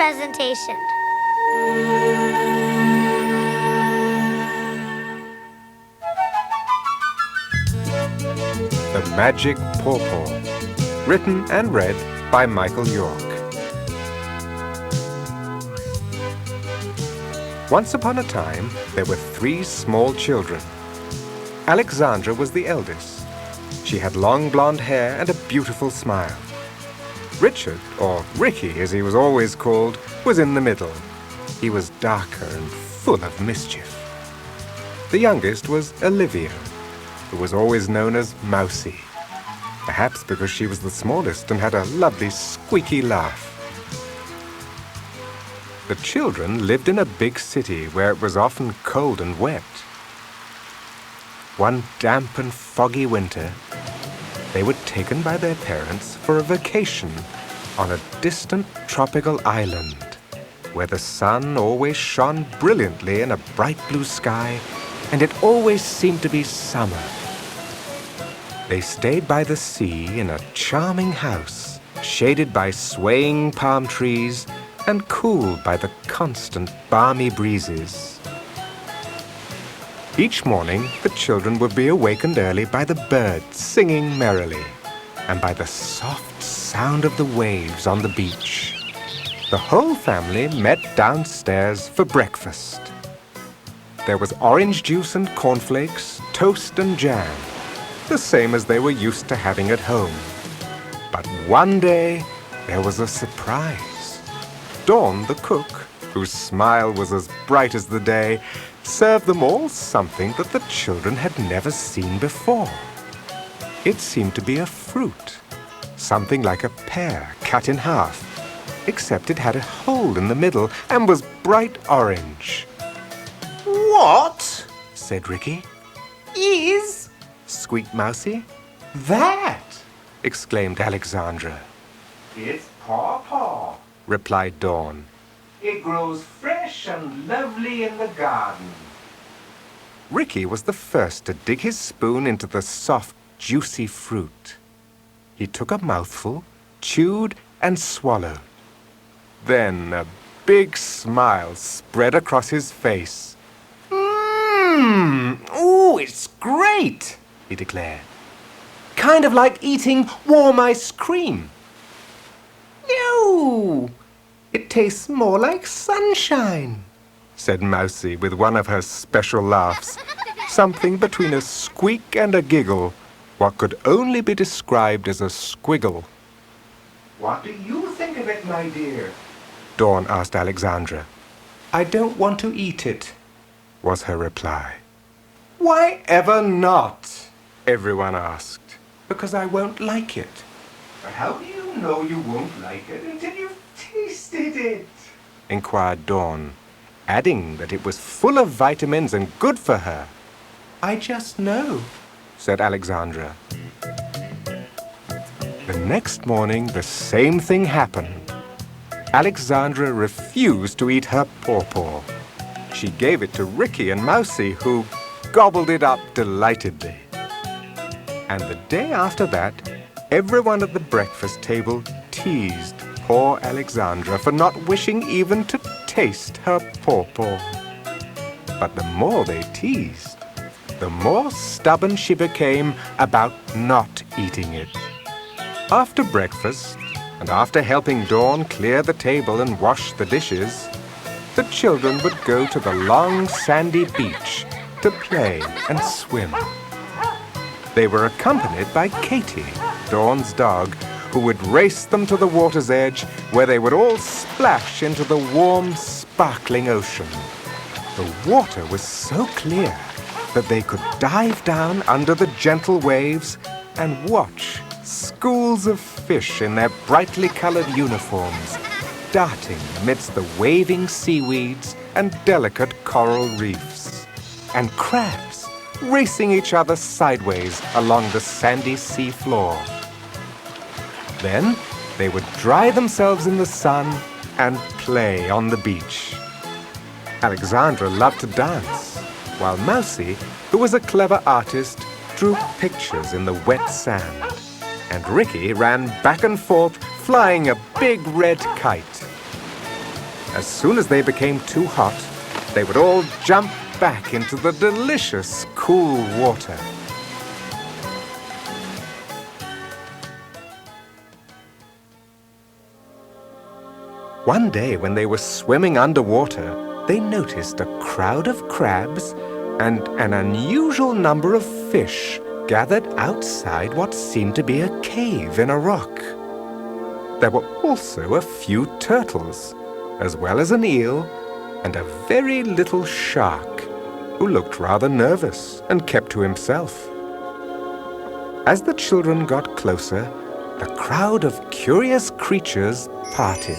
presentation. The Magic Paw-Paw. Written and read by Michael York. Once upon a time, there were 3 small children. Alexandra was the eldest. She had long blonde hair and a beautiful smile. Richard, or Ricky as he was always called, was in the middle. He was darker and full of mischief. The youngest was Olivia, who was always known as Mousie, perhaps because she was the smallest and had a lovely squeaky laugh. The children lived in a big city where it was often cold and wet. One damp and foggy winter, they were taken by their parents for a vacation on a distant tropical island where the sun always shone brilliantly in a bright blue sky and it always seemed to be summer. They stayed by the sea in a charming house, shaded by swaying palm trees and cooled by the constant balmy breezes. Each morning, the children would be awakened early by the birds singing merrily and by the soft sound of the waves on the beach. The whole family met downstairs for breakfast. There was orange juice and cornflakes, toast and jam, the same as they were used to having at home. But one day, there was a surprise. Dawn, the cook, whose smile was as bright as the day, served them all something that the children had never seen before. It seemed to be a fruit, something like a pear cut in half, except it had a hole in the middle and was bright orange. "What?" said Ricky. "Is Squeaked Mousie. that?" Exclaimed Alexandra. "It's Paw-Paw," Replied Dawn. "It grows fresh and lovely in the garden." Ricky was the first to dig his spoon into the soft, juicy fruit. He took a mouthful, chewed and swallowed. Then a big smile spread across his face. "Ooh, it's great," he declared. "Kind of like eating warm ice cream." "No, it tastes more like sunshine," said Mousie with one of her special laughs, something between a squeak and a giggle, what could only be described as a squiggle. "What do you think of it, my dear?" Dawn asked Alexandra. "I don't want to eat it." Was her reply. "Why ever not?" Everyone asked. "Because I won't like it." "But how do you know you won't like it until you've tasted it?" Inquired Dawn, adding that it was full of vitamins and good for her. "I just know," said Alexandra. The next morning, the same thing happened. Alexandra refused to eat her paw-paw. She gave it to Ricky and Mousie, who gobbled it up delightedly. And the day after that, everyone at the breakfast table teased poor Alexandra for not wishing even to taste her paw-paw. But the more they teased, the more stubborn she became about not eating it. After breakfast, and after helping Dawn clear the table and wash the dishes, the children would go to the long sandy beach to play and swim. They were accompanied by Katie, Dawn's dog, who would race them to the water's edge where they would all splash into the warm, sparkling ocean. The water was so clear that they could dive down under the gentle waves and watch schools of fish in their brightly colored uniforms darting amidst the waving seaweeds and delicate coral reefs, and crabs racing each other sideways along the sandy sea floor. Then they would dry themselves in the sun and play on the beach. Alexandra loved to dance, while Mousie, who was a clever artist, drew pictures in the wet sand. And Ricky ran back and forth, flying a big red kite. As soon as they became too hot, they would all jump back into the delicious, cool water. One day when they were swimming underwater, they noticed a crowd of crabs and an unusual number of fish gathered outside what seemed to be a cave in a rock. There were also a few turtles, as well as an eel and a very little shark, who looked rather nervous and kept to himself. As the children got closer, the crowd of curious creatures parted.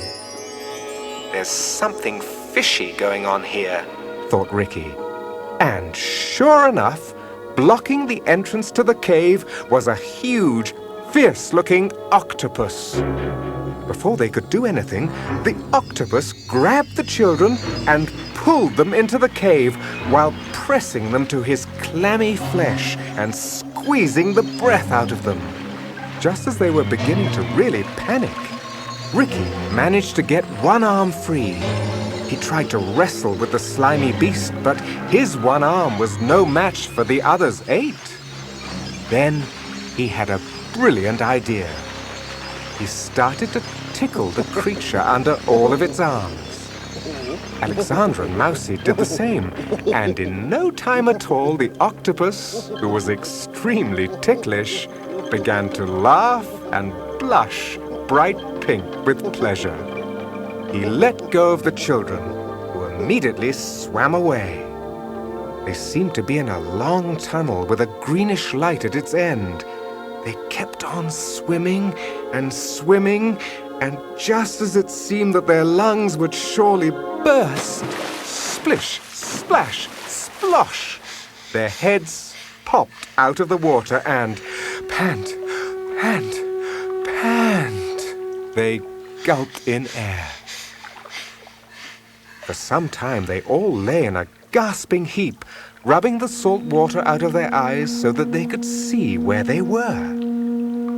"There's something fishy going on here," thought Ricky. And sure enough, blocking the entrance to the cave was a huge, fierce-looking octopus. Before they could do anything, the octopus grabbed the children and pulled them into the cave while pressing them to his clammy flesh and squeezing the breath out of them. Just as they were beginning to really panic, Ricky managed to get one arm free. He tried to wrestle with the slimy beast, but his one arm was no match for the other's 8. Then he had a brilliant idea. He started to tickle the creature under all of its arms. Alexandra and Mousie did the same, and in no time at all, the octopus, who was extremely ticklish, began to laugh and blush bright pink with pleasure. He let go of the children, who immediately swam away. They seemed to be in a long tunnel with a greenish light at its end. They kept on swimming and swimming, and just as it seemed that their lungs would surely burst, splish, splash, splosh, their heads popped out of the water and pant, pant, pant. They gulped in air. For some time they all lay in a gasping heap, rubbing the salt water out of their eyes so that they could see where they were.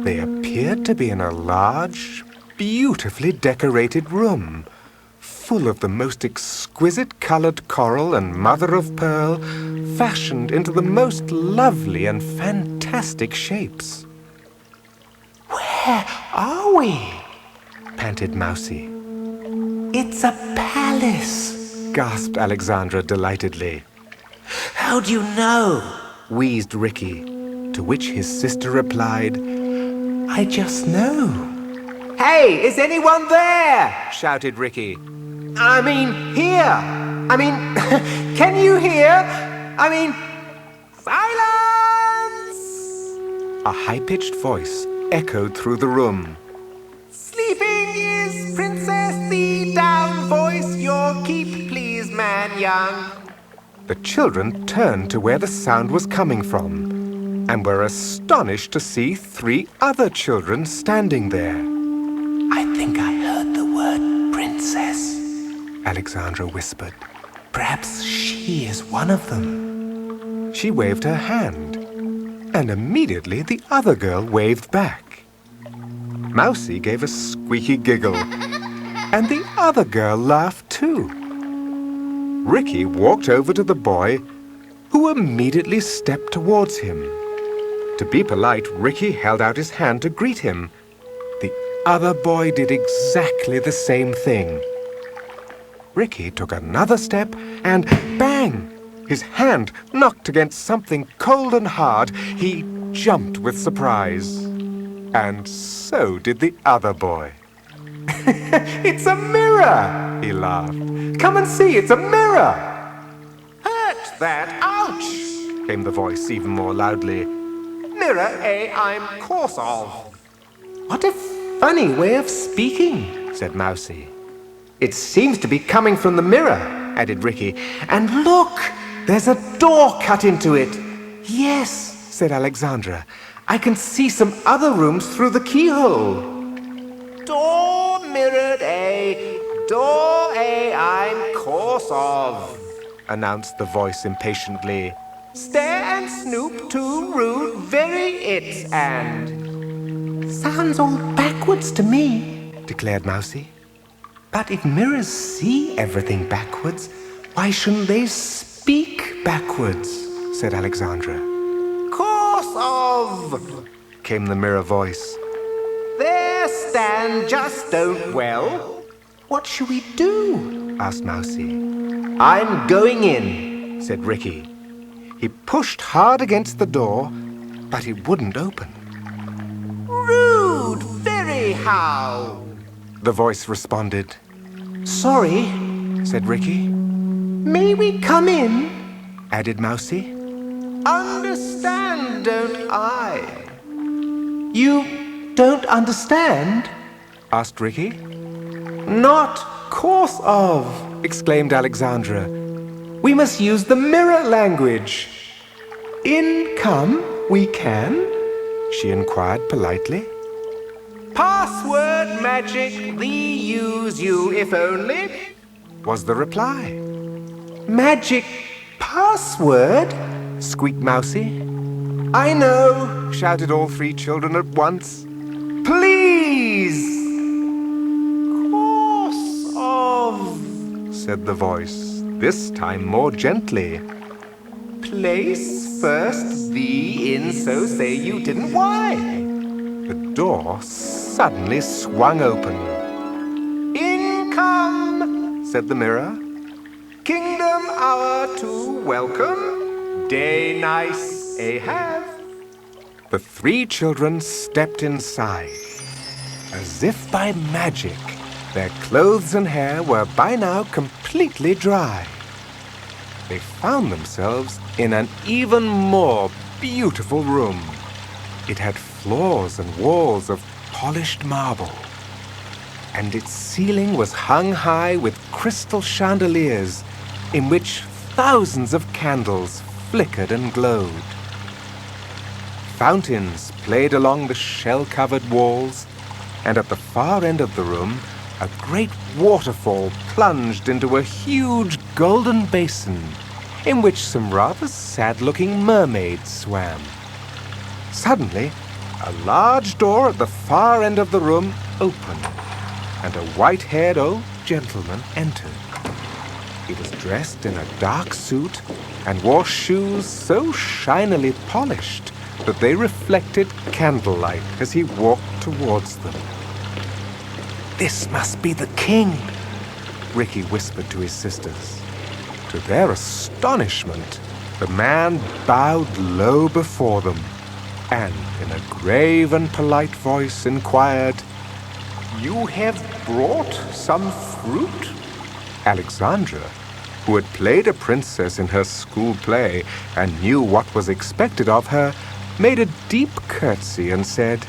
They appeared to be in a large, beautifully decorated room, full of the most exquisite colored coral and mother-of-pearl, fashioned into the most lovely and fantastic shapes. "Where are we?" panted Mousie. "It's a palace," gasped Alexandra delightedly. "How do you know?" wheezed Ricky, to which his sister replied, "I just know." "Hey, is anyone there?" shouted Ricky. "I mean, here! I mean, can you hear? I mean, silence!" A high-pitched voice echoed through the room. "Sleeping is Princess the down voice, your keep, please, man young." The children turned to where the sound was coming from and were astonished to see 3 other children standing there. "I think I heard the word princess," Alexandra whispered. "Perhaps she is one of them." She waved her hand, and immediately the other girl waved back. Mousie gave a squeaky giggle, and the other girl laughed too. Ricky walked over to the boy, who immediately stepped towards him. To be polite, Ricky held out his hand to greet him. The other boy did exactly the same thing. Ricky took another step and bang! His hand knocked against something cold and hard. He jumped with surprise. And so did the other boy. "It's a mirror!" he laughed. "Come and see, it's a mirror!" "Hurt that! Ouch!" came the voice even more loudly. "Mirror I'm course of." "What a funny way of speaking," said Mousie. "It seems to be coming from the mirror," added Ricky. "And look, there's a door cut into it." "Yes," said Alexandra. "I can see some other rooms through the keyhole." "Door mirrored door I'm course of," announced the voice impatiently. "Stare and snoop too rude, very it and." "Sounds all backwards to me," declared Mousie. But if mirrors see everything backwards, why shouldn't they speak backwards? Said Alexandra. Course of, Came the mirror voice. there stand just don't well. What shall we do? Asked Mousie. I'm going in, Said Ricky. He pushed hard against the door, but it wouldn't open. Rude, very how. The voice responded. Sorry, Said Ricky. may we come in? Added Mousie. Understand, don't I? You don't understand? Asked Ricky. Not course of. Exclaimed Alexandra. We must use the mirror language. In come we can? She inquired politely. Password magic, thee use you if only. Was the reply. Magic password? Squeaked Mousie. I know. Shouted all three children at once. Please. Course of. Said the voice, this time more gently. Place first thee in, so say you didn't why. The door suddenly swung open. In come, Said the mirror. kingdom hour to welcome. Day nice a have. The three children stepped inside. As if by magic, their clothes and hair were by now completely dry. They found themselves in an even more beautiful room. It had floors and walls of polished marble, and its ceiling was hung high with crystal chandeliers in which thousands of candles flickered and glowed. Fountains played along the shell-covered walls, and at the far end of the room, a great waterfall plunged into a huge golden basin in which some rather sad-looking mermaids swam. Suddenly, a large door at the far end of the room opened, and a white-haired old gentleman entered. He was dressed in a dark suit and wore shoes so shinily polished that they reflected candlelight as he walked towards them. "This must be the king," Ricky whispered to his sisters. To their astonishment, the man bowed low before them and, in a grave and polite voice, inquired, "You have brought some fruit?" Alexandra, who had played a princess in her school play and knew what was expected of her, made a deep curtsy and said,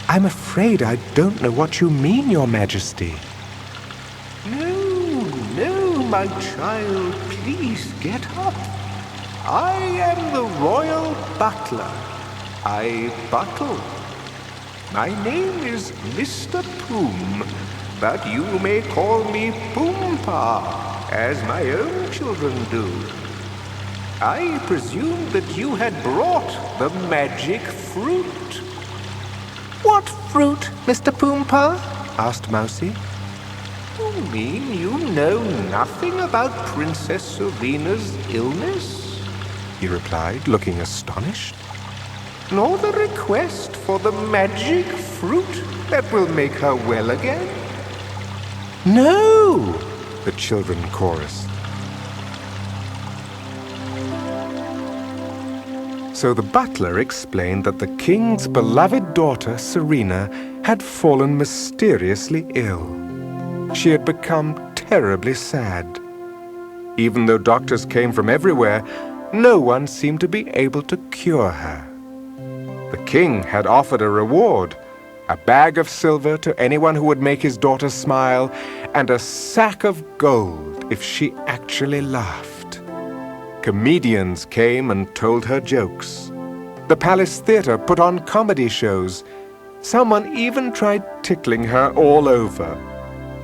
"I'm afraid I don't know what you mean, Your Majesty." No, my child, please get up. I am the royal butler. I buttle. My name is Mr. Poom, but you may call me Paw-Paw, as my own children do. I presumed that you had brought the magic fruit. "What fruit, Mr. Paw-Paw?" asked Mousie. You mean you know nothing about Princess Serena's illness? He replied, looking astonished. Nor the request for the magic fruit that will make her well again? "No!" the children chorused. So the butler explained that the king's beloved daughter, Serena, had fallen mysteriously ill. She had become terribly sad. Even though doctors came from everywhere, no one seemed to be able to cure her. The king had offered a reward, a bag of silver to anyone who would make his daughter smile, and a sack of gold if she actually laughed. Comedians came and told her jokes. The Palace Theatre put on comedy shows. Someone even tried tickling her all over,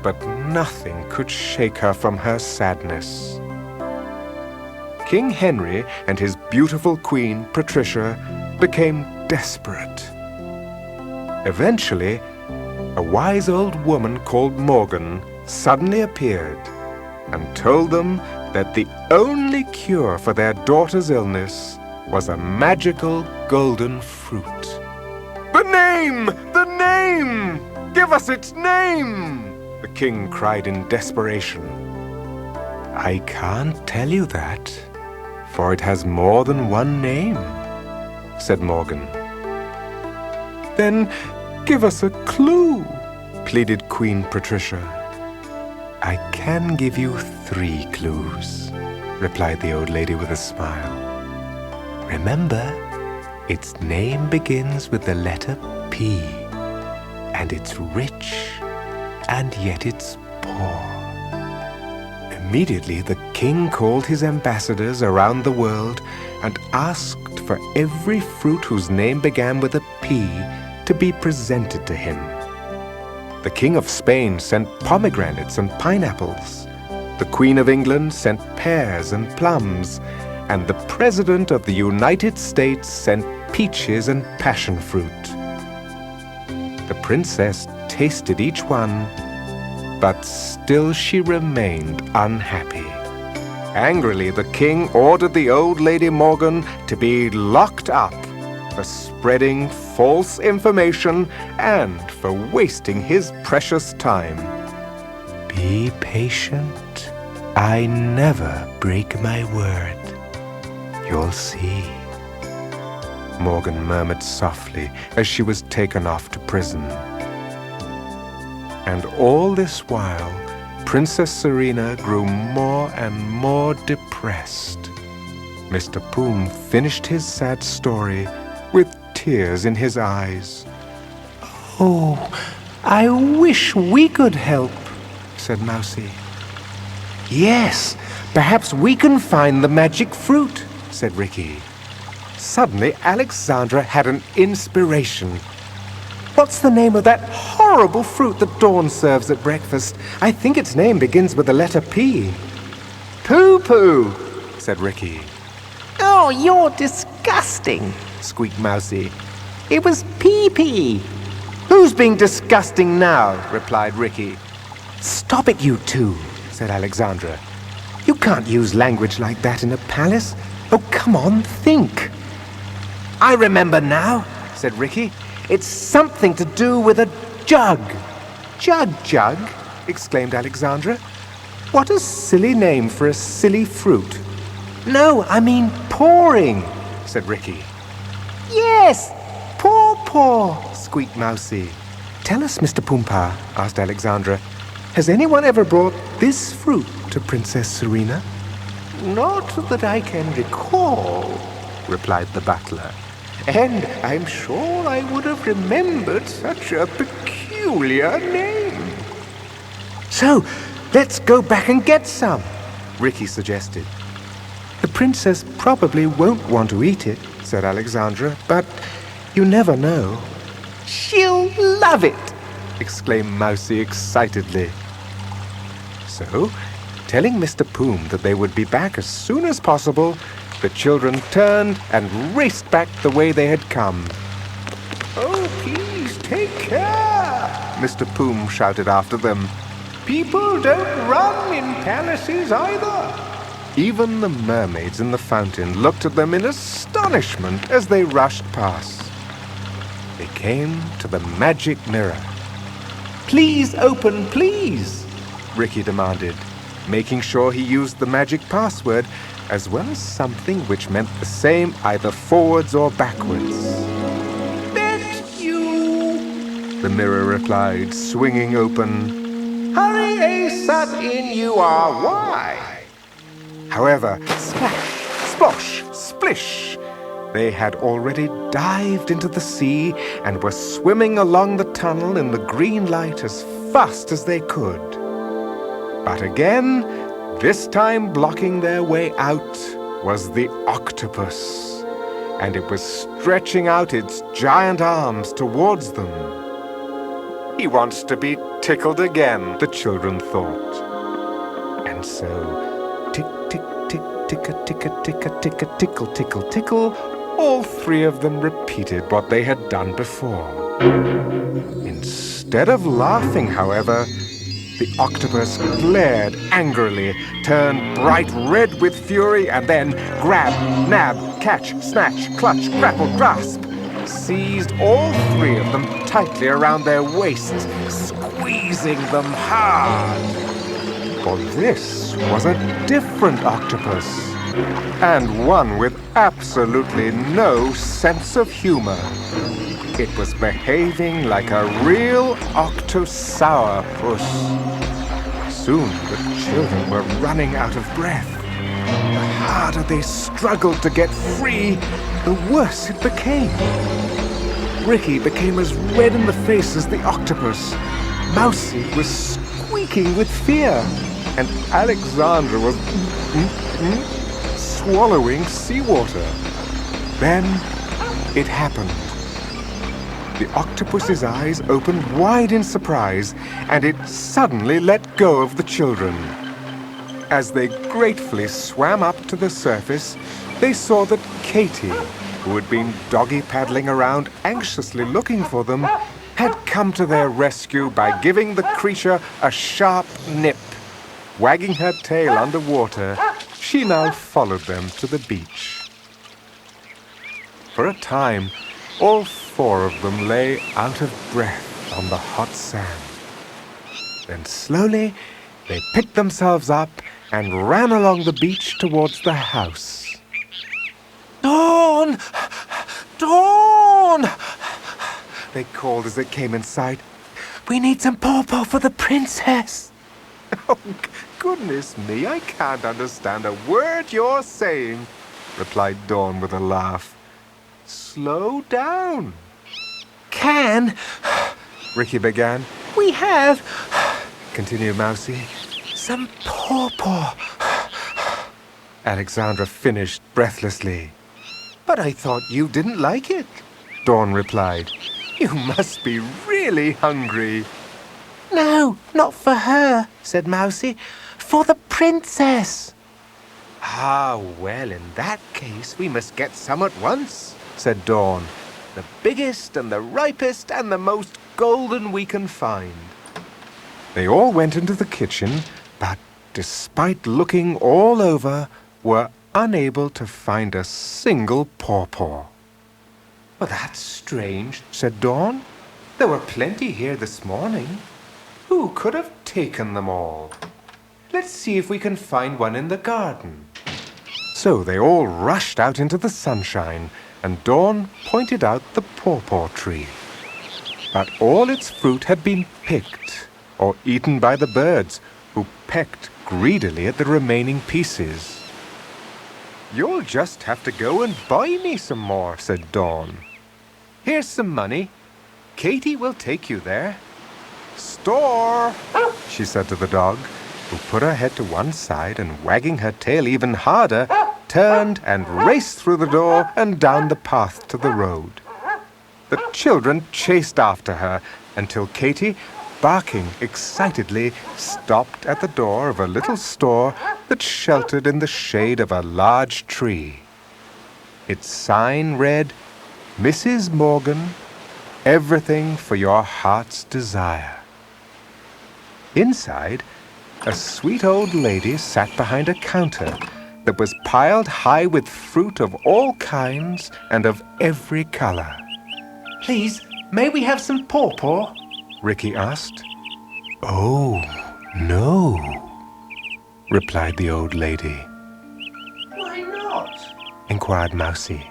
but nothing could shake her from her sadness. King Henry and his beautiful queen, Patricia, became desperate. Eventually, a wise old woman called Morgan suddenly appeared and told them that the only cure for their daughter's illness was a magical golden fruit. "The name! The name! Give us its name!" the king cried in desperation. "I can't tell you that, for it has more than one name," said Morgan. "Then give us a clue," pleaded Queen Patricia. "I can give you 3 clues," replied the old lady with a smile. "Remember, its name begins with the letter P, and it's rich, and yet it's poor." Immediately, the king called his ambassadors around the world and asked for every fruit whose name began with a P to be presented to him. The King of Spain sent pomegranates and pineapples. The Queen of England sent pears and plums, and the President of the United States sent peaches and passion fruit. The princess tasted each one, but still she remained unhappy. Angrily, the king ordered the old lady Morgan to be locked up for spreading false information and for wasting his precious time. "Be patient. I never break my word. You'll see," Morgan murmured softly as she was taken off to prison. And all this while, Princess Serena grew more and more depressed. Mr. Poom finished his sad story with tears in his eyes. "Oh, I wish we could help," said Mousie. "Yes, perhaps we can find the magic fruit," said Ricky. Suddenly, Alexandra had an inspiration. "What's the name of that horrible fruit that Dawn serves at breakfast? I think its name begins with the letter P." "Poo-poo," said Ricky. "Oh, you're disgusting," squeaked Mousie. "It was pee-pee." "Who's being disgusting now?" replied Ricky. "Stop it, you two," said Alexandra. "You can't use language like that in a palace. Oh, come on, think." "I remember now," said Ricky. "It's something to do with a jug." Jug, exclaimed Alexandra. "What a silly name for a silly fruit." "No, I mean pouring," said Ricky. "Yes, Paw-Paw," squeaked Mousie. "Tell us, Mr. Poompa," asked Alexandra, "has anyone ever brought this fruit to Princess Serena?" "Not that I can recall," replied the butler. "And I'm sure I would have remembered such a peculiar name." "So, let's go back and get some," Ricky suggested. "The princess probably won't want to eat it," said Alexandra, "but you never know." "She'll love it!" exclaimed Mousie excitedly. So, telling Mr. Poom that they would be back as soon as possible, the children turned and raced back the way they had come. "Oh, please take care," Mr. Poom shouted after them. "People don't run in palaces either." Even the mermaids in the fountain looked at them in astonishment as they rushed past. They came to the magic mirror. "Please open, please," Ricky demanded, making sure he used the magic password as well as something which meant the same either forwards or backwards. "Bet you," the mirror replied, swinging open. "Hurry, ASAP, in you are why." However, splash, splosh, splish, they had already dived into the sea and were swimming along the tunnel in the green light as fast as they could. But again, this time blocking their way out was the octopus, and it was stretching out its giant arms towards them. "He wants to be tickled again," the children thought. And so, tick, tick, tick, tick-a, tickle, tickle, tickle, all 3 of them repeated what they had done before. Instead of laughing, however, The octopus glared angrily, turned bright red with fury, and then grab, nab, catch, snatch, clutch, grapple, grasp, seized all three of them tightly around their waists, squeezing them hard. For this was a different octopus, and one with absolutely no sense of humor. It was behaving like a real octosourpuss. Soon the children were running out of breath. The harder they struggled to get free, the worse it became. Ricky became as red in the face as the octopus. Mousie was squeaking with fear, and Alexandra was swallowing seawater. Then it happened. The octopus's eyes opened wide in surprise, and it suddenly let go of the children. As they gratefully swam up to the surface, they saw that Katie, who had been doggy-paddling around anxiously looking for them, had come to their rescue by giving the creature a sharp nip. Wagging her tail underwater, she now followed them to the beach. For a time, all four of them lay out of breath on the hot sand. Then slowly, they picked themselves up and ran along the beach towards the house. "Dawn! Dawn!" they called as they came in sight. "We need some Paw-Paw for the princess." "Oh, goodness me, I can't understand a word you're saying," replied Dawn with a laugh. "Slow down." "Can," Ricky began. "We have," continued Mousie, "some Paw-Paw." Alexandra finished breathlessly. "But I thought you didn't like it," Dawn replied. "You must be really hungry." "No, not for her," said Mousie. "For the princess." "Ah, well, in that case, we must get some at once," said Dawn. "The biggest and the ripest and the most golden we can find." They all went into the kitchen, but despite looking all over, were unable to find a single Paw-Paw. "Well, that's strange," said Dawn. "There were plenty here this morning. Who could have taken them all? Let's see if we can find one in the garden." So they all rushed out into the sunshine, and Dawn pointed out the Paw-Paw tree. But all its fruit had been picked or eaten by the birds, who pecked greedily at the remaining pieces. "You'll just have to go and buy me some more," said Dawn. "Here's some money. Katie will take you there." "Store!" she said to the dog, who put her head to one side and, wagging her tail even harder, turned and raced through the door and down the path to the road. The children chased after her until Katie, barking excitedly, stopped at the door of a little store that sheltered in the shade of a large tree. Its sign read, "Mrs. Morgan, everything for your heart's desire." Inside, a sweet old lady sat behind a counter that was piled high with fruit of all kinds and of every color. "Please, may we have some Paw-Paw?" Ricky asked. "Oh, no," replied the old lady. "Why not?" inquired Mousie.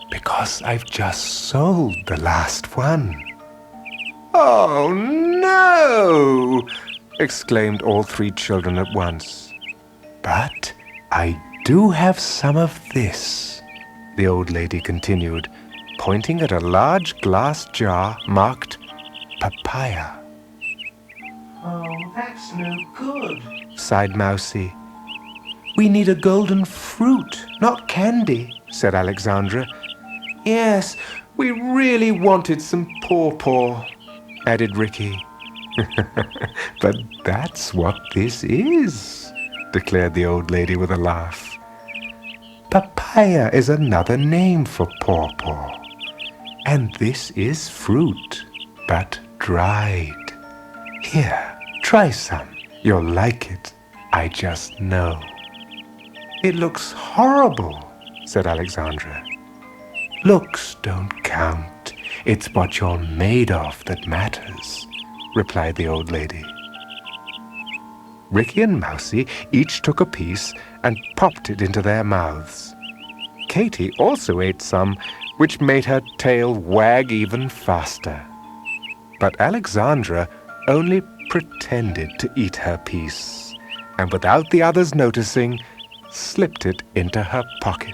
"Because I've just sold the last one." "Oh, no!" exclaimed all three children at once. "But I do have some of this," the old lady continued, pointing at a large glass jar marked papaya. "Oh, that's no good," sighed Mousie. "We need a golden fruit, not candy," said Alexandra. "Yes, we really wanted some Paw-Paw," added Ricky. "But that's what this is," declared the old lady with a laugh. "Papaya is another name for Paw-Paw. And this is fruit, but dried. Here, Try some. You'll like it. I just know. It looks horrible, said Alexandra. Looks don't count. It's what you're made of that matters, replied the old lady. Ricky and Mousie each took a piece and popped it into their mouths. Katy also ate some, which made her tail wag even faster. But Alexandra only pretended to eat her piece, and without the others noticing, slipped it into her pocket.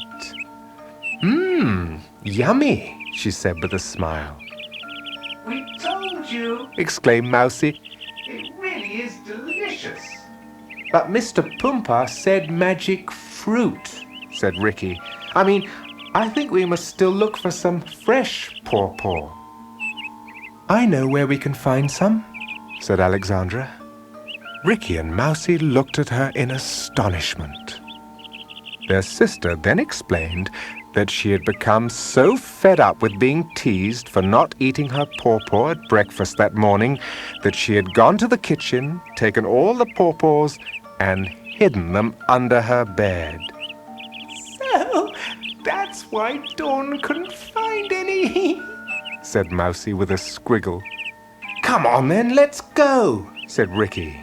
Yummy, she said with a smile. We told you. Exclaimed Mousie. It really is delicious. But Mr. Paw-Paw said magic fruit, said Ricky. I think we must still look for some fresh Paw-Paw. I know where we can find some, said Alexandra. Ricky and Mousie looked at her in astonishment. Their sister then explained that she had become so fed up with being teased for not eating her Paw-Paw at breakfast that morning that she had gone to the kitchen, taken all the Paw-Paws, and hidden them under her bed. So, that's why Dawn couldn't find any, said Mousie with a squiggle. Come on then, let's go, said Ricky.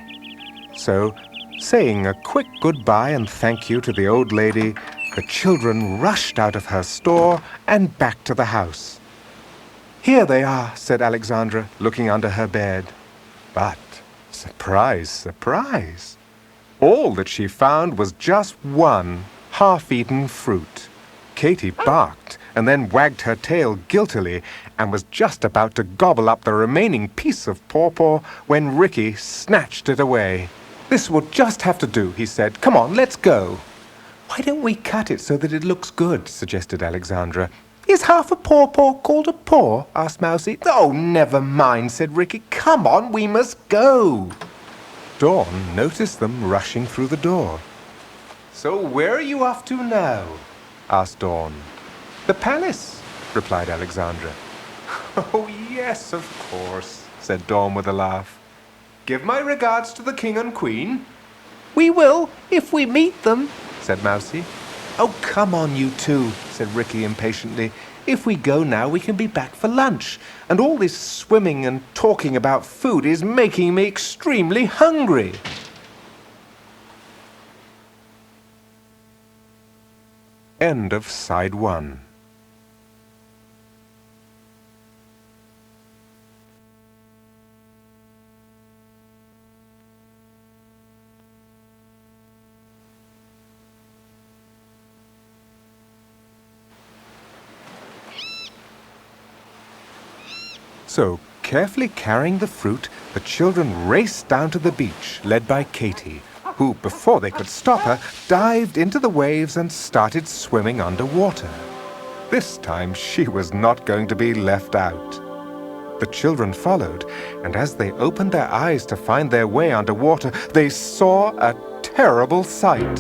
So, saying a quick goodbye and thank you to the old lady, the children rushed out of her store and back to the house. Here they are, said Alexandra, looking under her bed. But, surprise, surprise, all that she found was just one half-eaten fruit. Katy barked and then wagged her tail guiltily and was just about to gobble up the remaining piece of Paw-Paw when Ricky snatched it away. This will just have to do, he said. Come on, let's go. Why don't we cut it so that it looks good, suggested Alexandra. Is half a Paw-Paw called a paw? Asked Mousie. Oh, never mind, said Ricky. Come on, we must go. Dawn noticed them rushing through the door. So where are you off to now? Asked Dawn. The palace, replied Alexandra. Oh, yes, of course, said Dawn with a laugh. Give my regards to the king and queen. We will, if we meet them, said Mousie. Oh, come on, you two, said Ricky impatiently. If we go now, we can be back for lunch, and all this swimming and talking about food is making me extremely hungry. End of side 1. So, carefully carrying the fruit, the children raced down to the beach, led by Katy, who, before they could stop her, dived into the waves and started swimming underwater. This time she was not going to be left out. The children followed, and as they opened their eyes to find their way underwater, they saw a terrible sight.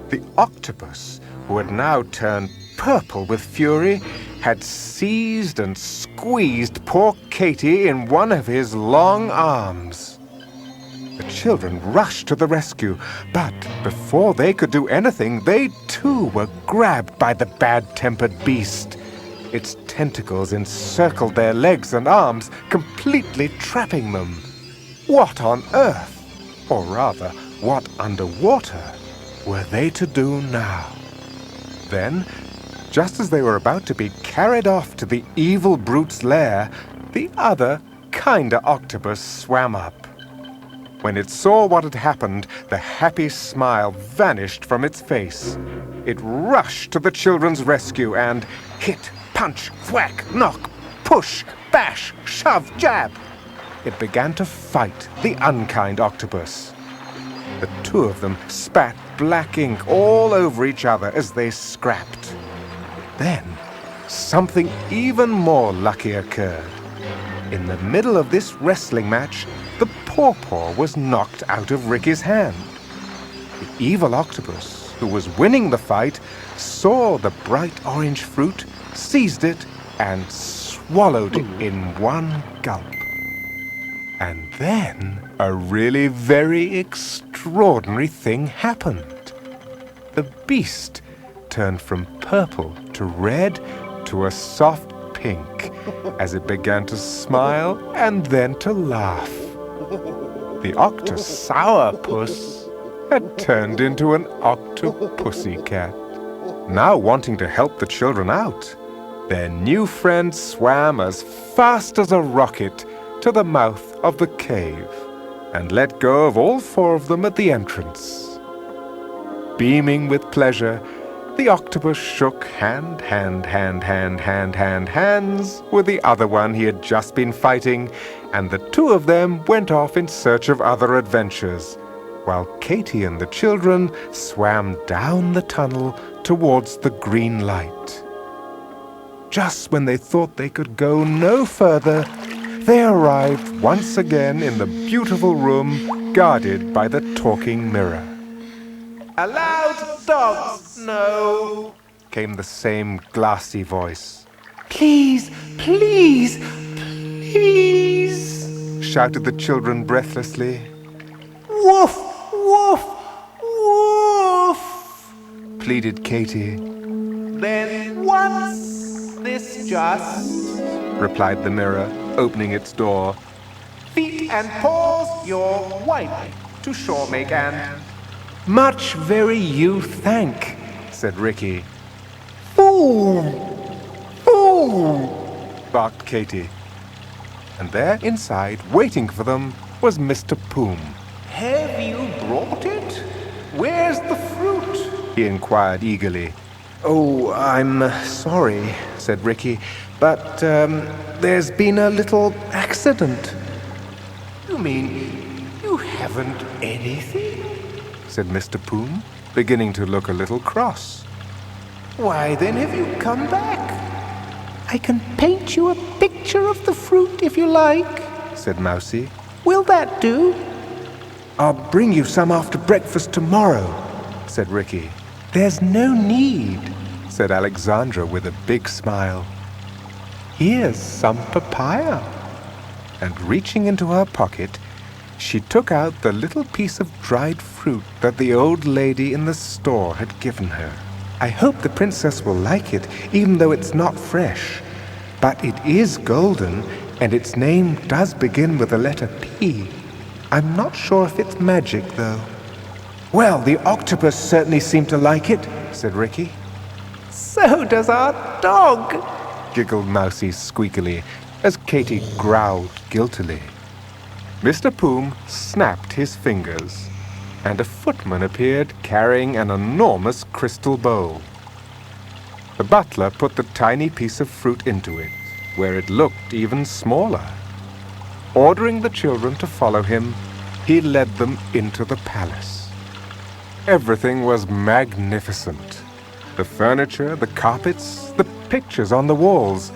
The octopus, who had now turned purple with fury, had seized and squeezed poor Katy in one of his long arms. The children rushed to the rescue, but before they could do anything, they too were grabbed by the bad-tempered beast. Its tentacles encircled their legs and arms, completely trapping them. What on earth, or rather, what underwater, were they to do now? Then, just as they were about to be carried off to the evil brute's lair, the other, kinder octopus swam up. When it saw what had happened, the happy smile vanished from its face. It rushed to the children's rescue and hit, punch, whack, knock, push, bash, shove, jab. It began to fight the unkind octopus. The two of them spat black ink all over each other as they scrapped. Then, something even more lucky occurred. In the middle of this wrestling match, the Paw-Paw was knocked out of Ricky's hand. The evil octopus, who was winning the fight, saw the bright orange fruit, seized it, and swallowed it in one gulp. And then a really very extraordinary thing happened. The beast turned from purple to red to a soft pink as it began to smile and then to laugh. The octosourpuss had turned into an octopussycat. Now wanting to help the children out, their new friend swam as fast as a rocket to the mouth of the cave and let go of all four of them at the entrance. Beaming with pleasure, the octopus shook hands with the other one he had just been fighting, and the two of them went off in search of other adventures, while Katy and the children swam down the tunnel towards the green light. Just when they thought they could go no further, they arrived once again in the beautiful room guarded by the talking mirror. Allowed dogs, no, came the same glassy voice. Please, please, please, shouted the children breathlessly. Woof, woof, woof, pleaded Katy. Then once this just, replied the mirror, opening its door. Feet and paws your wife to shore make and much very you thank, said Ricky. Fool! Fool! barked Katy. And there inside, waiting for them, was Mr. Poom. Have you brought it? Where's the fruit? he inquired eagerly. Oh, I'm sorry, said Ricky, but there's been a little accident. You mean you haven't anything? said Mr. Poom, beginning to look a little cross. Why then have you come back? I can paint you a picture of the fruit if you like, said Mousie. Will that do? I'll bring you some after breakfast tomorrow, said Ricky. There's no need, said Alexandra with a big smile. Here's some papaya. And reaching into her pocket, she took out the little piece of dried fruit that the old lady in the store had given her. I hope the princess will like it, even though it's not fresh. But it is golden, and its name does begin with the letter P. I'm not sure if it's magic, though. Well, the octopus certainly seemed to like it, said Ricky. So does our dog, giggled Mousie squeakily, as Katy growled guiltily. Mr. Poom snapped his fingers, and a footman appeared carrying an enormous crystal bowl. The butler put the tiny piece of fruit into it, where it looked even smaller. Ordering the children to follow him, he led them into the palace. Everything was magnificent. The furniture, the carpets, the pictures on the walls,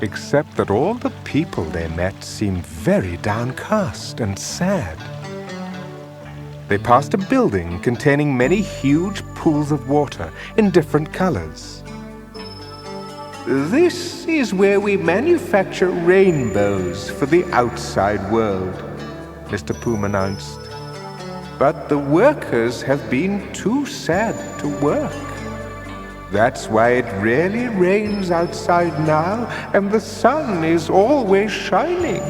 except that all the people they met seemed very downcast and sad. They passed a building containing many huge pools of water in different colors. This is where we manufacture rainbows for the outside world, Mr. Poom announced. But the workers have been too sad to work. That's why it really rains outside now, and the sun is always shining.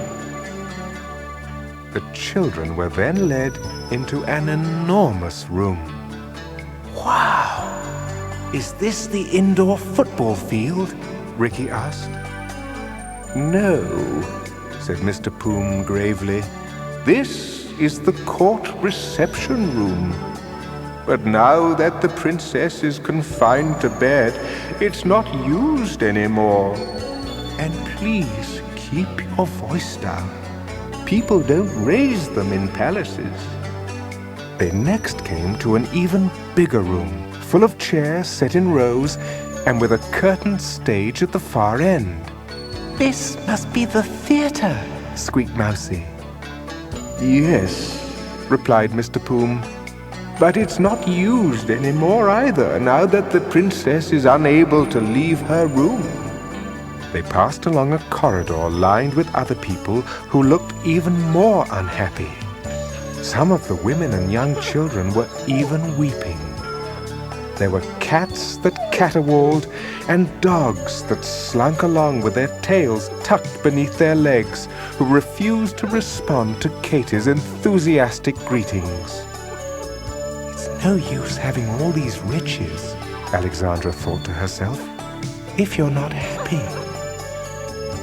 The children were then led into an enormous room. Wow! Is this the indoor football field? Ricky asked. No, said Mr. Poom gravely. This is the court reception room. But now that the princess is confined to bed, it's not used anymore. And please keep your voice down. People don't raise them in palaces. They next came to an even bigger room, full of chairs set in rows and with a curtained stage at the far end. This must be the theatre, squeaked Mousie. Yes, replied Mr. Poom. But it's not used anymore either, now that the princess is unable to leave her room. They passed along a corridor lined with other people who looked even more unhappy. Some of the women and young children were even weeping. There were cats that caterwauled and dogs that slunk along with their tails tucked beneath their legs, who refused to respond to Katie's enthusiastic greetings. "It's no use having all these riches," Alexandra thought to herself, "if you're not happy."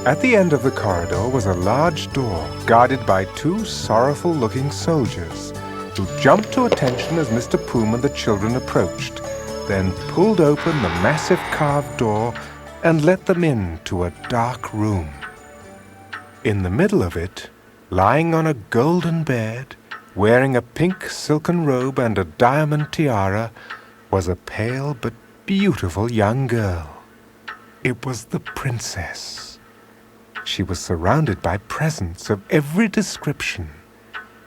At the end of the corridor was a large door guarded by two sorrowful-looking soldiers, who jumped to attention as Mr. Poom and the children approached, then pulled open the massive carved door and let them in to a dark room. In the middle of it, lying on a golden bed, wearing a pink silken robe and a diamond tiara, was a pale but beautiful young girl. It was the princess. She was surrounded by presents of every description.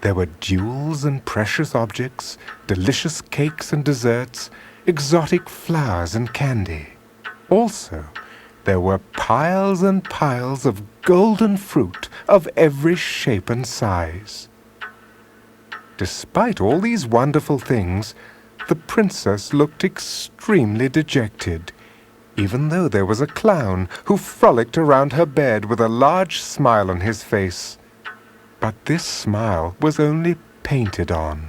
There were jewels and precious objects, delicious cakes and desserts, exotic flowers and candy. Also, there were piles and piles of golden fruit of every shape and size. Despite all these wonderful things, the princess looked extremely dejected, even though there was a clown who frolicked around her bed with a large smile on his face. But this smile was only painted on.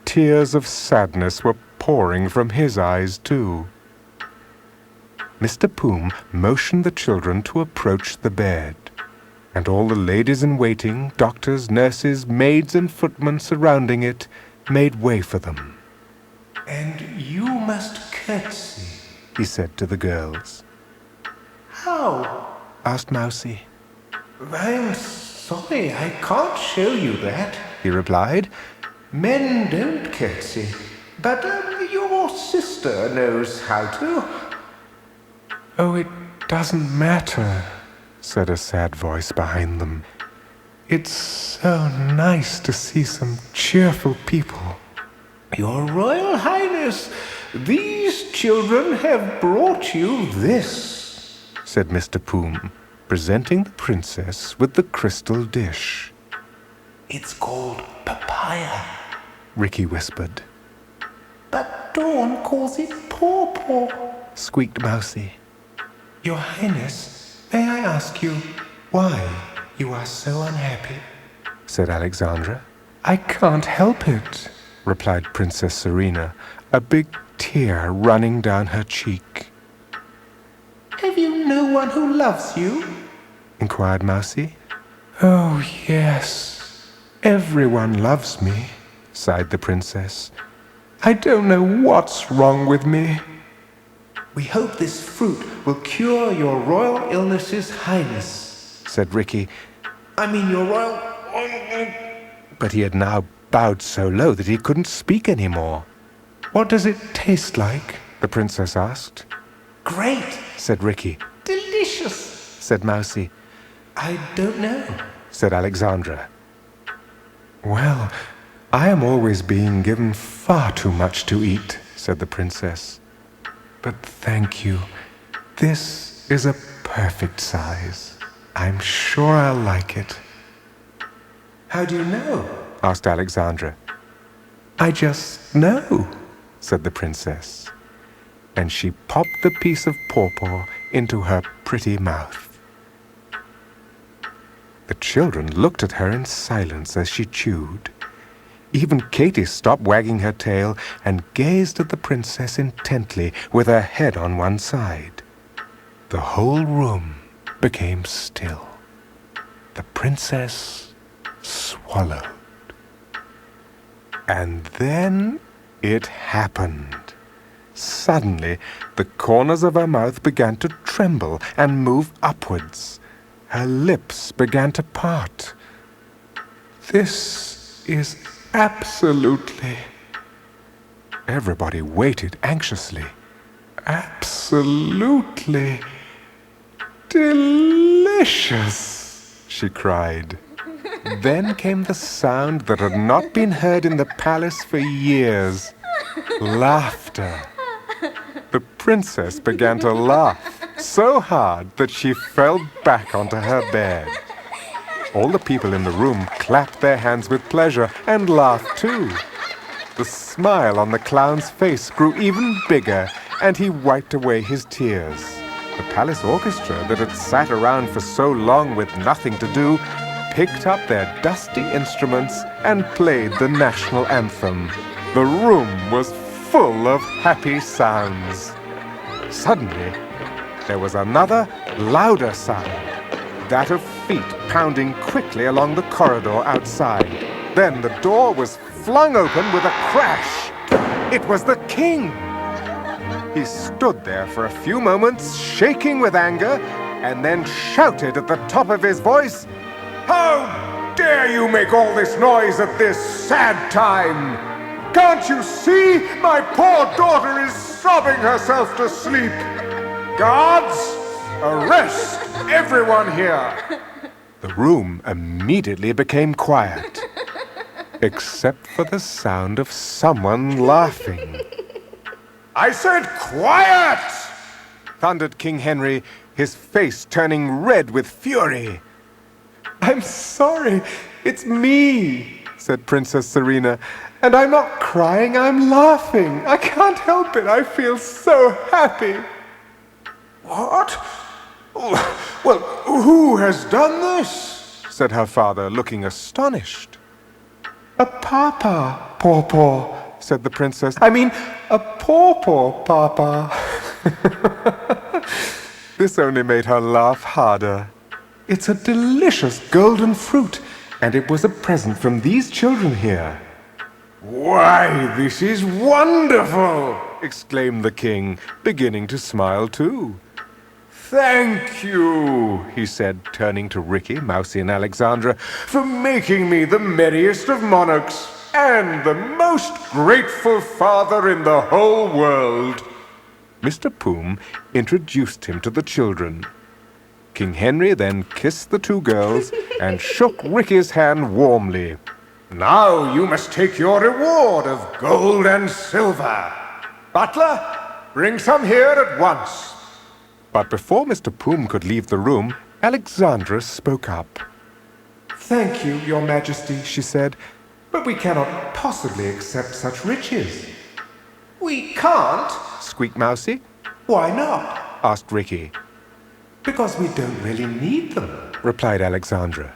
Tears of sadness were pouring from his eyes, too. Mr. Poom motioned the children to approach the bed, and all the ladies-in-waiting, doctors, nurses, maids, and footmen surrounding it made way for them. "And you must curtsy," he said to the girls. "How?" asked Mousie. "I'm sorry, I can't show you that," he replied. "Men don't curtsy, but your sister knows how to." "Oh, it doesn't matter," said a sad voice behind them. "It's so nice to see some cheerful people." "Your Royal Highness, these children have brought you this," said Mr. Poom, presenting the princess with the crystal dish. "It's called papaya," Ricky whispered. "But Dawn calls it Paw-Paw," squeaked Mousie. "Your Highness, may I ask you why you are so unhappy?" said Alexandra. "I can't help it," replied Princess Serena, a big tear running down her cheek. "Have you no one who loves you?" inquired Mousie. "Oh, yes, everyone loves me," sighed the princess. "I don't know what's wrong with me." "We hope this fruit will cure your royal illnesses, Highness," said Ricky. "I mean your royal..." But he had now bowed so low that he couldn't speak any more. "What does it taste like?" the princess asked. "Great," said Ricky. "Delicious," said Mousie. "I don't know," said Alexandra. "Well, I am always being given far too much to eat," said the princess. "But thank you. This is a perfect size. I'm sure I'll like it." "How do you know?" asked Alexandra. "I just know," said the princess. And she popped the piece of Paw-Paw into her pretty mouth. The children looked at her in silence as she chewed. Even Katie stopped wagging her tail and gazed at the princess intently with her head on one side. The whole room became still. The princess swallowed. And then it happened. Suddenly, the corners of her mouth began to tremble and move upwards. Her lips began to part. "This is absolutely..." Everybody waited anxiously. "Absolutely delicious," she cried. Then came the sound that had not been heard in the palace for years. Laughter. The princess began to laugh so hard that she fell back onto her bed. All the people in the room clapped their hands with pleasure and laughed too. The smile on the clown's face grew even bigger, and he wiped away his tears. The palace orchestra that had sat around for so long with nothing to do picked up their dusty instruments and played the national anthem. The room was full of happy sounds. Suddenly, there was another, louder sound, that of feet pounding quickly along the corridor outside. Then the door was flung open with a crash. It was the king. He stood there for a few moments, shaking with anger, and then shouted at the top of his voice, "How dare you make all this noise at this sad time? Can't you see my poor daughter is sobbing herself to sleep? Guards, arrest everyone here!" The room immediately became quiet, except for the sound of someone laughing. "I said quiet!" thundered King Henry, his face turning red with fury. "I'm sorry, it's me," said Princess Serena. "And I'm not crying, I'm laughing. I can't help it, I feel so happy." "What? Well, who has done this?" said her father, looking astonished. "A Paw-Paw, Paw-Paw," said the princess. "I mean, a Paw-Paw, Papa." This only made her laugh harder. "It's a delicious golden fruit, and it was a present from these children here." "Why, this is wonderful!" exclaimed the king, beginning to smile too. "Thank you," he said, turning to Ricky, Mousie, and Alexandra, "for making me the merriest of monarchs and the most grateful father in the whole world." Mr. Poom introduced him to the children. King Henry then kissed the two girls and shook Ricky's hand warmly. "Now you must take your reward of gold and silver. Butler, bring some here at once." But before Mr. Poom could leave the room, Alexandra spoke up. "Thank you, Your Majesty," she said, "but we cannot possibly accept such riches." "We can't?" squeaked Mousie. "Why not?" asked Ricky. "Because we don't really need them," replied Alexandra.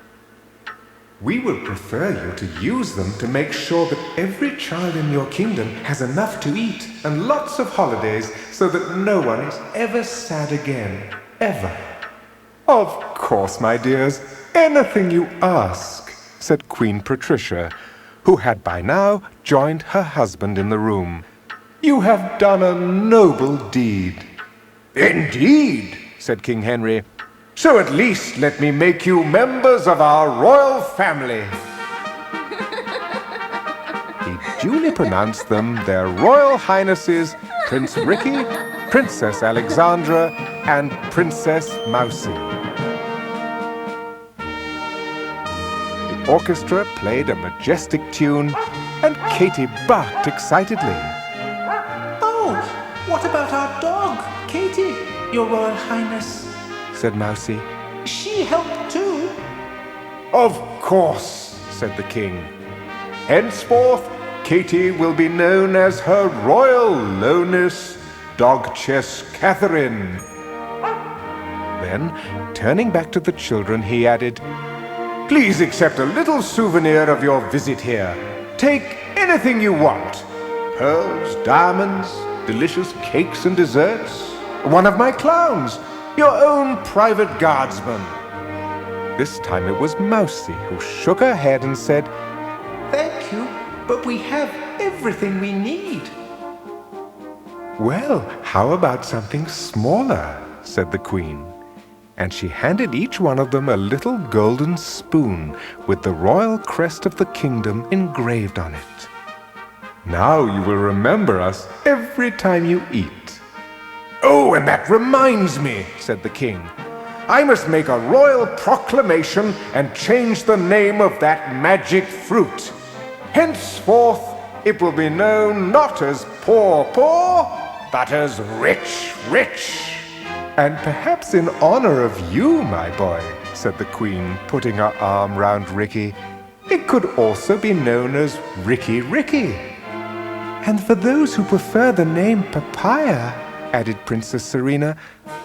"We would prefer you to use them to make sure that every child in your kingdom has enough to eat and lots of holidays so that no one is ever sad again, ever." "Of course, my dears, anything you ask," said Queen Patricia, who had by now joined her husband in the room. "You have done a noble deed." "Indeed," said King Henry. "So at least let me make you members of our royal family." He duly pronounced them their Royal Highnesses Prince Ricky, Princess Alexandra, and Princess Mousie. The orchestra played a majestic tune, and Katie barked excitedly. "Oh, what about our dog, Katie, Your Royal Highness?" said Mousie. "She helped too." "Of course," said the king. "Henceforth, Katie will be known as Her Royal Lowness, Dogchess Catherine." Then, turning back to the children, he added, "Please accept a little souvenir of your visit here. Take anything you want. Pearls, diamonds, delicious cakes and desserts. One of my clowns, your own private guardsman." This time it was Mousie who shook her head and said, "Thank you, but we have everything we need." "Well, how about something smaller?" said the Queen. And she handed each one of them a little golden spoon with the royal crest of the kingdom engraved on it. "Now you will remember us every time you eat." "Oh, and that reminds me," said the king. "I must make a royal proclamation and change the name of that magic fruit. Henceforth, it will be known not as Paw-Paw, but as Rich Rich." And perhaps in honor of you, my boy, said the Queen, putting her arm round Ricky, it could also be known as Ricky Ricky. And for those who prefer the name Papaya, added Princess Serena,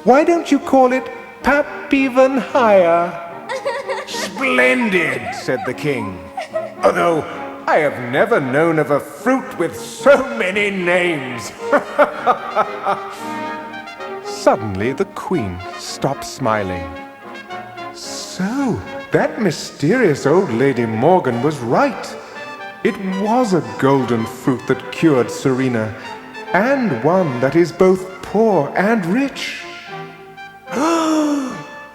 why don't you call it Pap even higher? Splendid, said the King. Although I have never known of a fruit with so many names. Suddenly the Queen stopped smiling. So, that mysterious old Lady Morgan was right. It was a golden fruit that cured Serena, and one that is both poor and rich.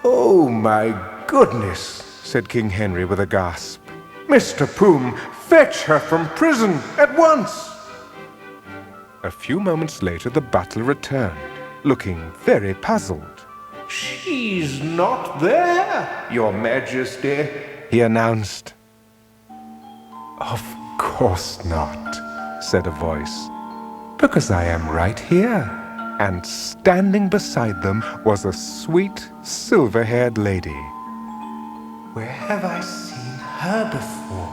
Oh, my goodness, said King Henry with a gasp. Mr. Poom, fetch her from prison at once. A few moments later the butler returned, looking very puzzled. She's not there, Your Majesty, he announced. Of course not, said a voice, because I am right here. And standing beside them was a sweet, silver-haired lady. Where have I seen her before?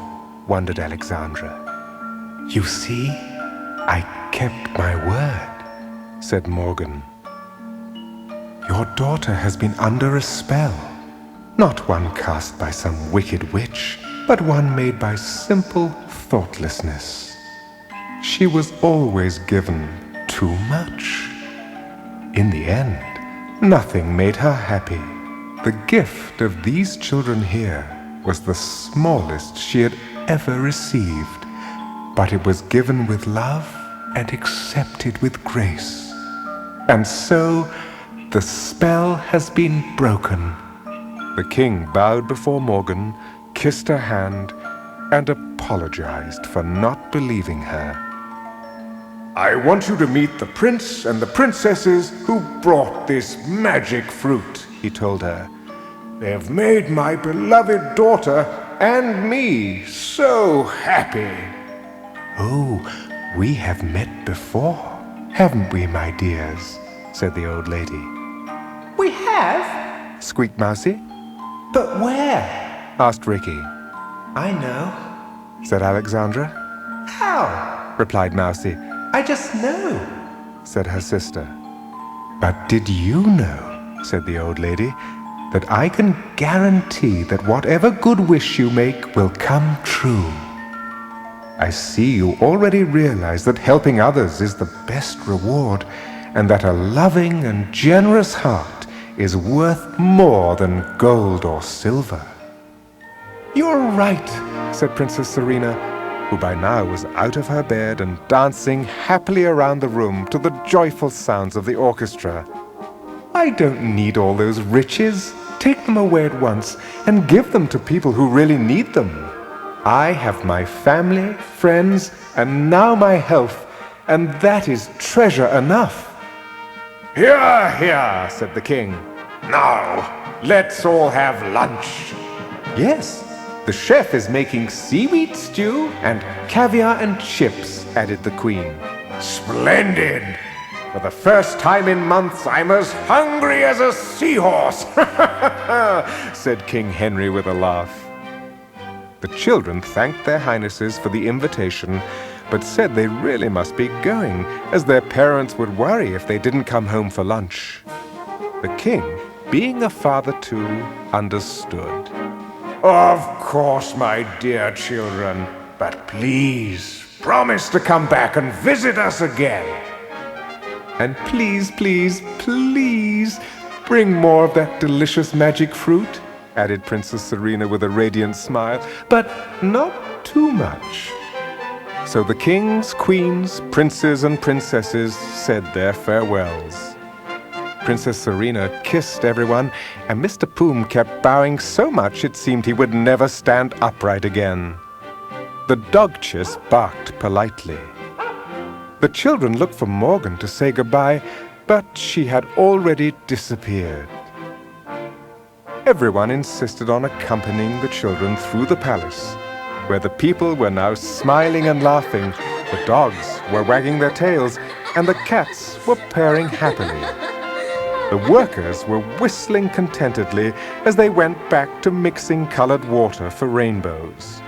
Wondered Alexandra. You see, I kept my word, said Morgan. Your daughter has been under a spell, not one cast by some wicked witch, but one made by simple thoughtlessness. She was always given too much. In the end, nothing made her happy. The gift of these children here was the smallest she had ever received, but it was given with love and accepted with grace. And so, the spell has been broken. The king bowed before Morgan, kissed her hand, and apologized for not believing her. I want you to meet the prince and the princesses who brought this magic fruit, he told her. They have made my beloved daughter and me so happy. Oh, we have met before, haven't we, my dears? Said the old lady. We have? Squeaked Mousie. But where? Asked Ricky. I know, said Alexandra. How? Replied Mousie. I just know, said her sister. But did you know, said the old lady, that I can guarantee that whatever good wish you make will come true? I see you already realize that helping others is the best reward, and that a loving and generous heart is worth more than gold or silver. You're right, said Princess Serena, who by now was out of her bed and dancing happily around the room to the joyful sounds of the orchestra. I don't need all those riches. Take them away at once and give them to people who really need them. I have my family, friends, and now my health, and that is treasure enough. Hear, hear, said the king. Now, let's all have lunch. Yes, the chef is making seaweed stew and caviar and chips, added the queen. Splendid! For the first time in months, I'm as hungry as a seahorse, said King Henry with a laugh. The children thanked their highnesses for the invitation, but said they really must be going, as their parents would worry if they didn't come home for lunch. The king, being a father too, understood. Of course, my dear children, but please, promise to come back and visit us again. And please, please, please, bring more of that delicious magic fruit, added Princess Serena with a radiant smile, but not too much. So the kings, queens, princes, and princesses said their farewells. Princess Serena kissed everyone, and Mr. Poom kept bowing so much it seemed he would never stand upright again. The dogchis barked politely. The children looked for Morgan to say goodbye, but she had already disappeared. Everyone insisted on accompanying the children through the palace, where the people were now smiling and laughing, the dogs were wagging their tails, and the cats were purring happily. The workers were whistling contentedly as they went back to mixing colored water for rainbows.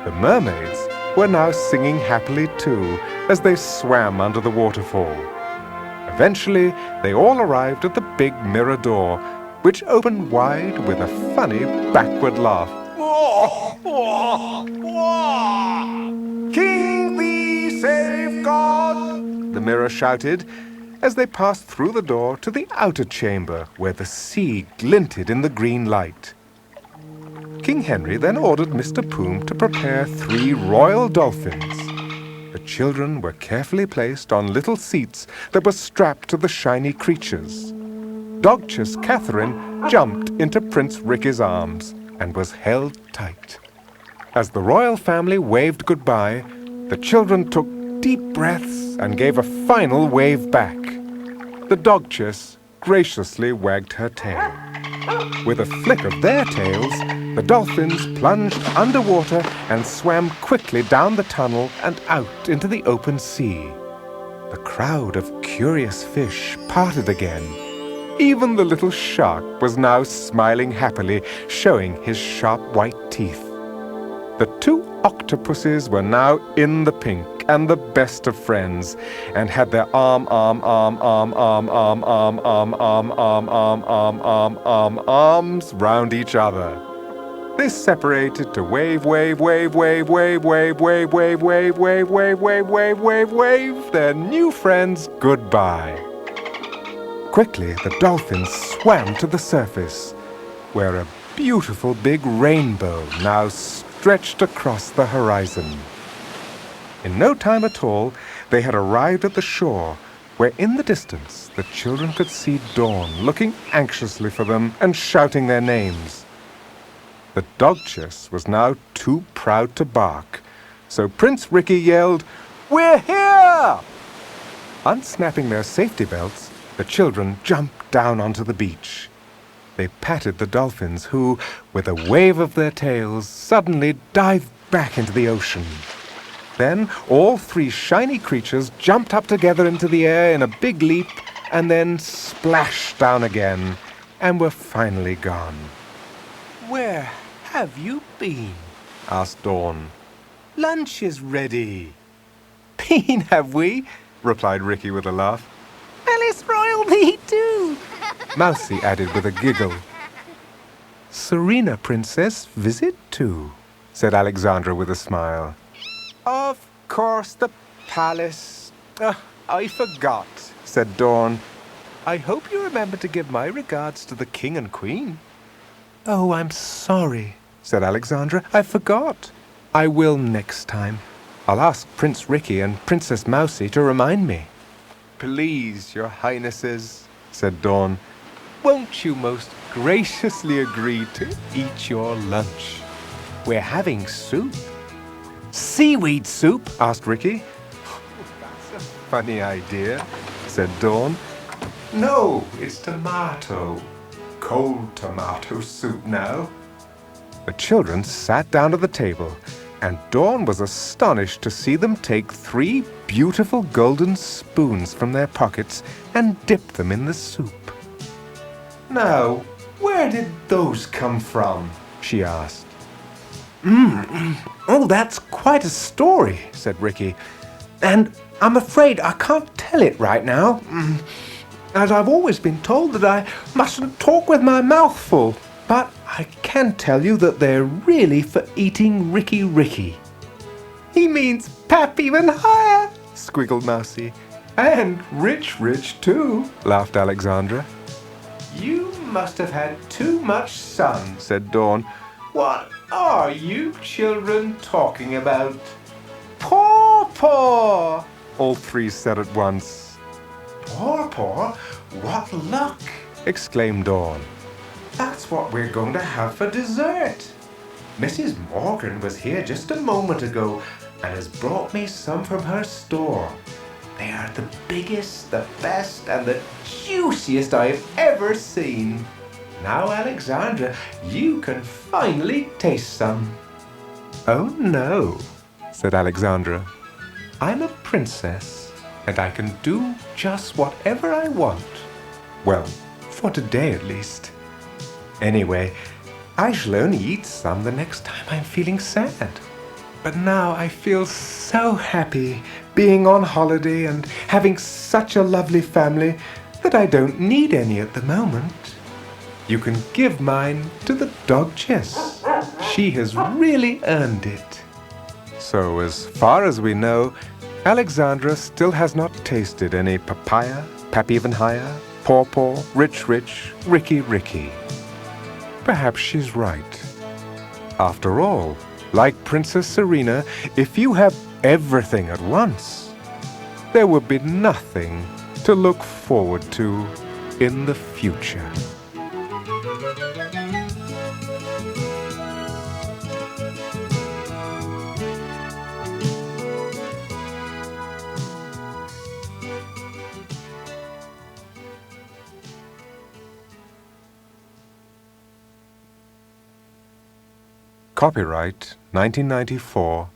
The mermaids were now singing happily too as they swam under the waterfall. Eventually, they all arrived at the big mirror door, which opened wide with a funny backward laugh. "King thee save God!" the mirror shouted, as they passed through the door to the outer chamber where the sea glinted in the green light. King Henry then ordered Mr. Poom to prepare 3 royal dolphins. The children were carefully placed on little seats that were strapped to the shiny creatures. Dogchess Catherine jumped into Prince Ricky's arms and was held tight. As the royal family waved goodbye, the children took deep breaths and gave a final wave back. The Dogchess graciously wagged her tail. With a flick of their tails, the dolphins plunged underwater and swam quickly down the tunnel and out into the open sea. The crowd of curious fish parted again. Even the little shark was now smiling happily, showing his sharp white teeth. The 2 octopuses were now in the pink and the best of friends, and had their arms round each other. They separated to wave, wave, wave, wave, wave, wave, wave, wave, wave, wave, wave, wave, wave, wave, wave their new friends goodbye. Quickly, the dolphins swam to the surface, where a beautiful big rainbow now stretched across the horizon. In no time at all, they had arrived at the shore, where in the distance the children could see Dawn looking anxiously for them and shouting their names. The Dogchess was now too proud to bark, so Prince Ricky yelled, "We're here!" Unsnapping their safety belts, the children jumped down onto the beach. They patted the dolphins who, with a wave of their tails, suddenly dived back into the ocean. Then all 3 shiny creatures jumped up together into the air in a big leap and then splashed down again and were finally gone. Where have you been? Asked Dawn. Lunch is ready. "Been, have we?" replied Ricky with a laugh. Alice Royal me too. Mousie added with a giggle. "Serena Princess visit too," said Alexandra with a smile. "Of course, the palace. I forgot," said Dawn. "I hope you remember to give my regards to the King and Queen." "Oh, I'm sorry," said Alexandra. "I forgot. I will next time. I'll ask Prince Ricky and Princess Mousie to remind me." "Please, your highnesses," said Dawn, "won't you most graciously agree to eat your lunch? We're having soup." Seaweed soup? asked Ricky. "That's a funny idea," said Dawn. "No, it's tomato. Cold tomato soup now." The children sat down at the table, and Dawn was astonished to see them take 3 beautiful golden spoons from their pockets and dip them in the soup. "Now, where did those come from?" she asked. Oh, that's quite a story," said Ricky. "And I'm afraid I can't tell it right now, as I've always been told that I mustn't talk with my mouth full. But I can tell you that they're really for eating Ricky." "He means pap even higher," squiggled Mousie. "And rich too," laughed Alexandra. "You must have had too much sun," said Dawn. "What are you children talking about?" "Paw-Paw!" all 3 said at once. "Paw-Paw? What luck!" exclaimed Dawn. "That's what we're going to have for dessert. Mrs. Morgan was here just a moment ago and has brought me some from her store. They are the biggest, the best, and the juiciest I've ever seen. Now, Alexandra, you can finally taste some." "Oh, no," said Alexandra. "I'm a princess, and I can do just whatever I want. Well, for today at least. Anyway, I shall only eat some the next time I'm feeling sad. But now I feel so happy being on holiday and having such a lovely family that I don't need any at the moment. You can give mine to the dog Jess. She has really earned it. So as far as we know, Alexandra still has not tasted any papaya, Pappy-Even-Higher, Paw-Paw, Rich, Ricky. Perhaps she's right. After all, like Princess Serena, if you have everything at once, there will be nothing to look forward to in the future. Copyright 1994,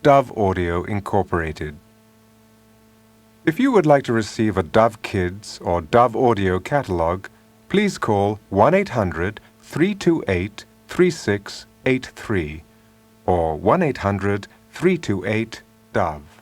Dove Audio Incorporated. If you would like to receive a Dove Kids or Dove Audio catalog, please call 1-800-328-3683 or 1-800-328-DOVE.